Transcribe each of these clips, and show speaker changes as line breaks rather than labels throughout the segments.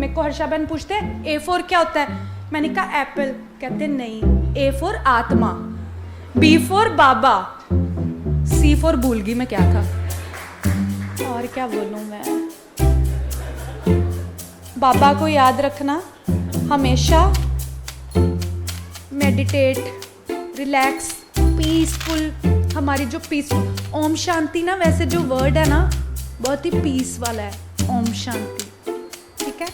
मेरे को हर्षा बहन पूछते हैं A4 क्या होता है, मैंने कहा एप्पल, कहते नहीं, A4 आत्मा, B4 बाबा, C4 भूल गई मैं क्या था, और क्या बोलूं मैं। बाबा को याद रखना, हमेशा मेडिटेट, रिलैक्स, पीसफुल, हमारी जो पीसफुल, ओम शांति ना वैसे जो वर्ड है ना बहुत ही पीस वाला है, ओम शांति, ठीक है।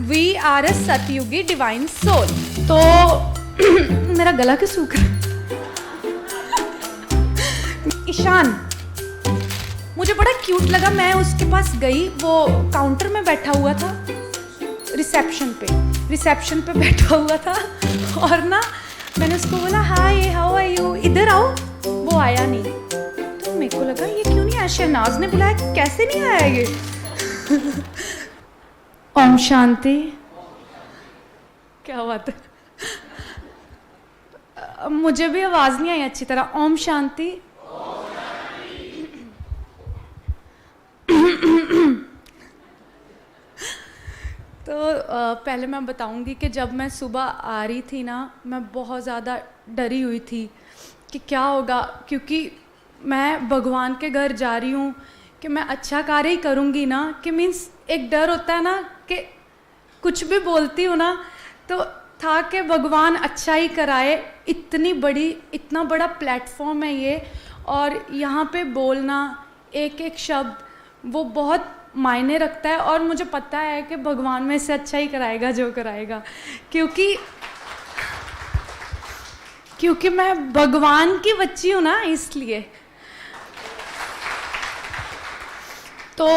वी आर अ सतयुगी डिवाइन सोल। तो मेरा गला क्यों सूख रहा है? ईशान मुझे बड़ा क्यूट लगा, मैं उसके पास गई, वो काउंटर में बैठा हुआ था, रिसेप्शन पे बैठा हुआ था, और ना मैंने उसको बोला हाय हाउ आर यू, इधर आओ, वो आया नहीं, तो मेरे को लगा ये क्यों नहीं आया, शहनाज ने बुलाया, कैसे नहीं आया ये। ओम शांति, क्या बात है, मुझे भी आवाज नहीं आई अच्छी तरह। ओम शांति। तो पहले मैं बताऊंगी कि जब मैं सुबह आ रही थी ना, मैं बहुत ज़्यादा डरी हुई थी कि क्या होगा, क्योंकि मैं भगवान के घर जा रही हूँ कि मैं अच्छा कार्य ही करूँगी ना, कि मीन्स एक डर होता है ना कि कुछ भी बोलती हूँ ना तो था कि भगवान अच्छा ही कराए, इतना बड़ा प्लेटफॉर्म है ये, और यहाँ पे बोलना एक एक शब्द वो बहुत मायने रखता है, और मुझे पता है कि भगवान में से अच्छा ही कराएगा जो कराएगा, क्योंकि मैं भगवान की बच्ची हूँ ना, इसलिए। तो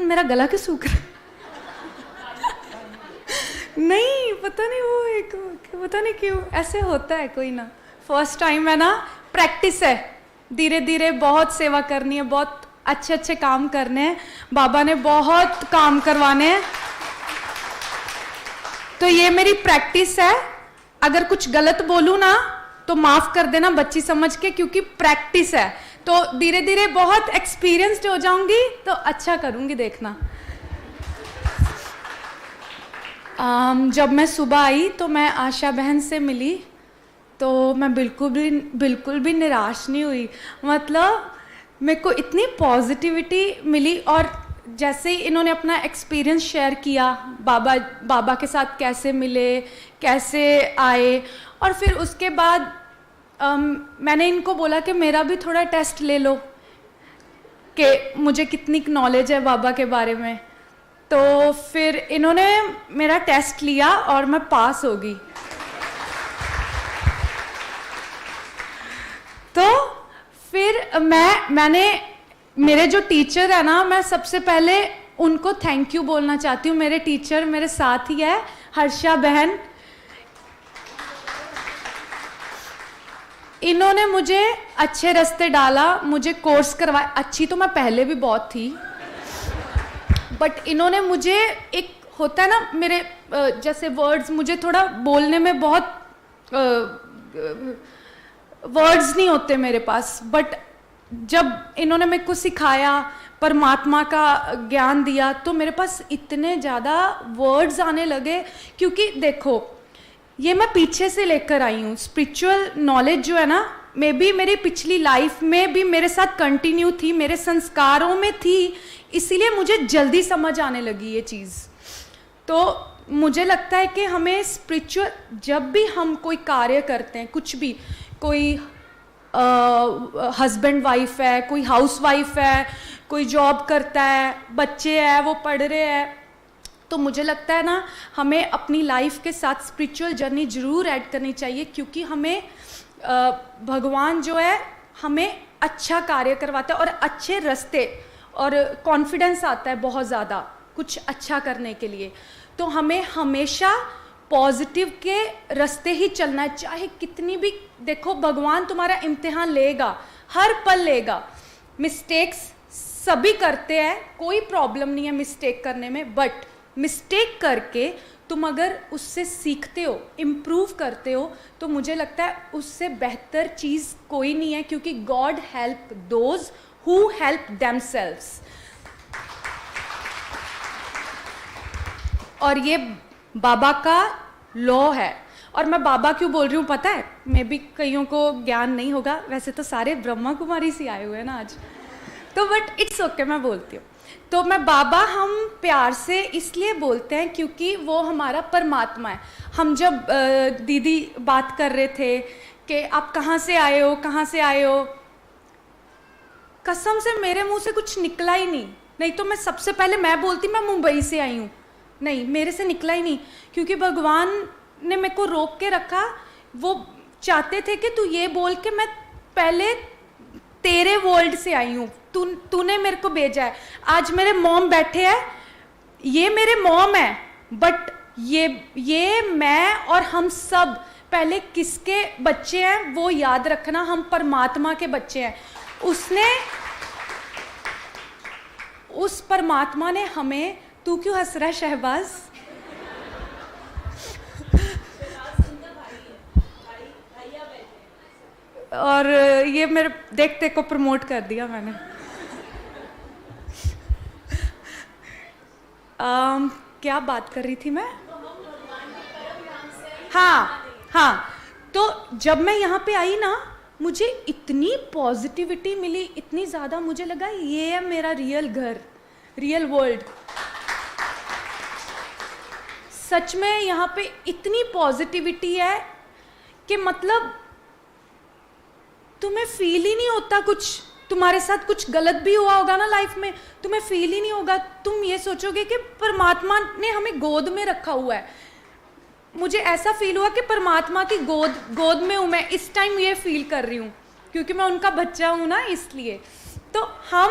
मेरा गला क्यों सूख रहा है? नहीं पता नहीं, वो एक पता नहीं क्यों ऐसे होता है, कोई ना, फर्स्ट टाइम है ना, प्रैक्टिस है, धीरे धीरे बहुत सेवा करनी है, बहुत अच्छे अच्छे काम करने हैं, बाबा ने बहुत काम करवाने हैं, तो ये मेरी प्रैक्टिस है। अगर कुछ गलत बोलूं ना तो माफ कर देना बच्ची समझ के, क्योंकि प्रैक्टिस है, तो धीरे धीरे बहुत एक्सपीरियंस्ड हो जाऊंगी तो अच्छा करूंगी, देखना। जब मैं सुबह आई तो मैं आशा बहन से मिली, तो मैं बिल्कुल भी निराश नहीं हुई, मतलब मेरे को इतनी पॉजिटिविटी मिली, और जैसे ही इन्होंने अपना एक्सपीरियंस शेयर किया, बाबा के साथ कैसे मिले, कैसे आए, और फिर उसके बाद मैंने इनको बोला कि मेरा भी थोड़ा टेस्ट ले लो कि मुझे कितनी नॉलेज है बाबा के बारे में, तो फिर इन्होंने मेरा टेस्ट लिया और मैं पास हो गई। तो फिर मैंने मेरे जो टीचर है ना, मैं सबसे पहले उनको थैंक यू बोलना चाहती हूँ। मेरे टीचर मेरे साथ ही है, हर्षा बहन, इन्होंने मुझे अच्छे रास्ते डाला, मुझे कोर्स करवाया। अच्छी तो मैं पहले भी बहुत थी, बट इन्होंने मुझे, एक होता है ना मेरे जैसे वर्ड्स, मुझे थोड़ा बोलने में बहुत वर्ड्स नहीं होते मेरे पास, बट जब इन्होंने मेरे को सिखाया, परमात्मा का ज्ञान दिया, तो मेरे पास इतने ज़्यादा वर्ड्स आने लगे। क्योंकि देखो, ये मैं पीछे से लेकर आई हूँ, स्पिरिचुअल नॉलेज जो है ना, मे बी मेरी पिछली लाइफ में भी मेरे साथ कंटिन्यू थी, मेरे संस्कारों में थी, इसीलिए मुझे जल्दी समझ आने लगी ये चीज़। तो मुझे लगता है कि हमें स्पिरिचुअल, जब भी हम कोई कार्य करते हैं, कुछ भी, कोई हस्बैंड वाइफ है, कोई हाउस वाइफ है, कोई जॉब करता है, बच्चे हैं वो पढ़ रहे हैं, तो मुझे लगता है ना हमें अपनी लाइफ के साथ स्पिरिचुअल जर्नी ज़रूर ऐड करनी चाहिए, क्योंकि हमें भगवान जो है हमें अच्छा कार्य करवाता है और अच्छे रास्ते, और कॉन्फिडेंस आता है बहुत ज़्यादा कुछ अच्छा करने के लिए। तो हमें हमेशा पॉजिटिव के रास्ते ही चलना है, चाहे कितनी भी, देखो भगवान तुम्हारा इम्तिहान लेगा, हर पल लेगा, मिस्टेक्स सभी करते हैं, कोई प्रॉब्लम नहीं है मिस्टेक करने में, बट मिस्टेक करके तुम अगर उससे सीखते हो, इम्प्रूव करते हो, तो मुझे लगता है उससे बेहतर चीज़ कोई नहीं है, क्योंकि God help those who help themselves. और ये बाबा का लॉ है। और मैं बाबा क्यों बोल रही हूँ पता है, मे भी कईयों को ज्ञान नहीं होगा, वैसे तो सारे ब्रह्मा कुमारी से आए हुए हैं ना आज, तो बट इट्स ओके, मैं बोलती हूँ। तो मैं बाबा हम प्यार से इसलिए बोलते हैं क्योंकि वो हमारा परमात्मा है। हम जब दीदी बात कर रहे थे कि आप कहाँ से आए हो, कहाँ से आए हो, कसम से मेरे मुंह से कुछ निकला ही नहीं। नहीं तो मैं सबसे पहले मैं बोलती मैं मुंबई से आई हूँ, नहीं मेरे से निकला ही नहीं, क्योंकि भगवान ने मेरे को रोक के रखा। वो चाहते थे कि तू ये बोल के मैं पहले तेरे वर्ल्ड से आई हूँ, तूने मेरे को भेजा है। आज मेरे मॉम बैठे हैं, ये मेरे मॉम है, बट ये मैं और हम सब पहले किसके बच्चे हैं वो याद रखना, हम परमात्मा के बच्चे हैं। उस परमात्मा ने हमें, तू क्यों हंस रहा है शहबाज? और ये मेरे देखते को प्रमोट कर दिया मैंने। क्या बात कर रही थी मैं? हाँ, तो जब मैं यहाँ पे आई ना, मुझे इतनी पॉजिटिविटी मिली, इतनी ज़्यादा, मुझे लगा ये है मेरा रियल घर, रियल वर्ल्ड। सच में यहाँ पे इतनी पॉजिटिविटी है कि मतलब तुम्हें फील ही नहीं होता कुछ, तुम्हारे साथ कुछ गलत भी हुआ होगा ना लाइफ में, तुम्हें फील ही नहीं होगा। तुम ये सोचोगे कि परमात्मा ने हमें गोद में रखा हुआ है। मुझे ऐसा फील हुआ कि परमात्मा की गोद में हूँ मैं इस टाइम, ये फील कर रही हूँ क्योंकि मैं उनका बच्चा हूँ ना, इसलिए। तो हम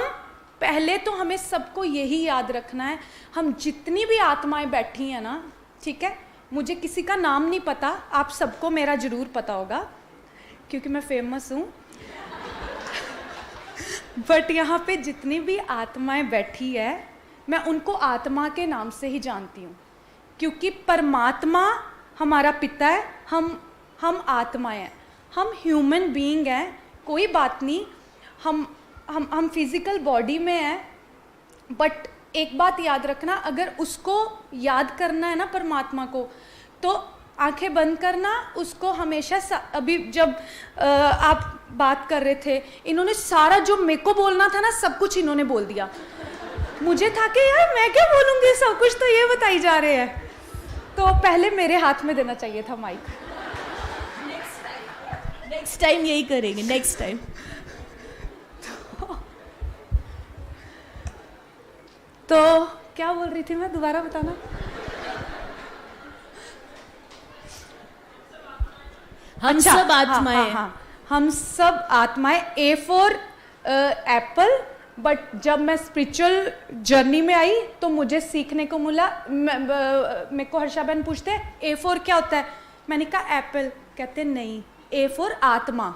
पहले तो हमें सबको यही याद रखना है, हम जितनी भी आत्माएं बैठी हैं ना, ठीक है, मुझे किसी का नाम नहीं पता, आप सबको मेरा ज़रूर पता होगा क्योंकि मैं फेमस हूँ। बट यहाँ पे जितनी भी आत्माएं बैठी है, मैं उनको आत्मा के नाम से ही जानती हूँ, क्योंकि परमात्मा हमारा पिता है, हम आत्माएं हैं, हम ह्यूमन बीइंग हैं, कोई बात नहीं, हम फिजिकल बॉडी में हैं, बट एक बात याद रखना, अगर उसको याद करना है ना परमात्मा को, तो आंखें बंद करना, उसको हमेशा अभी जब आप बात कर रहे थे, इन्होंने सारा जो मेरे को बोलना था ना, सब कुछ इन्होंने बोल दिया। मुझे था कि यार मैं क्या बोलूँगी, सब कुछ तो ये बताई जा रहे हैं, तो पहले मेरे हाथ में देना चाहिए था माइक।
नेक्स्ट टाइम यही करेंगे, नेक्स्ट टाइम।
तो क्या बोल रही थी मैं, दोबारा बताना।
हम सब आत्माएं,
हाँ, हम सब आत्माएं। ए फॉर एप्पल, बट जब मैं स्पिरिचुअल जर्नी में आई तो मुझे सीखने को मिला। मेरे को हर्षा बहन पूछते ए फॉर क्या होता है, मैंने कहा एप्पल, कहते नहीं, ए फॉर आत्मा,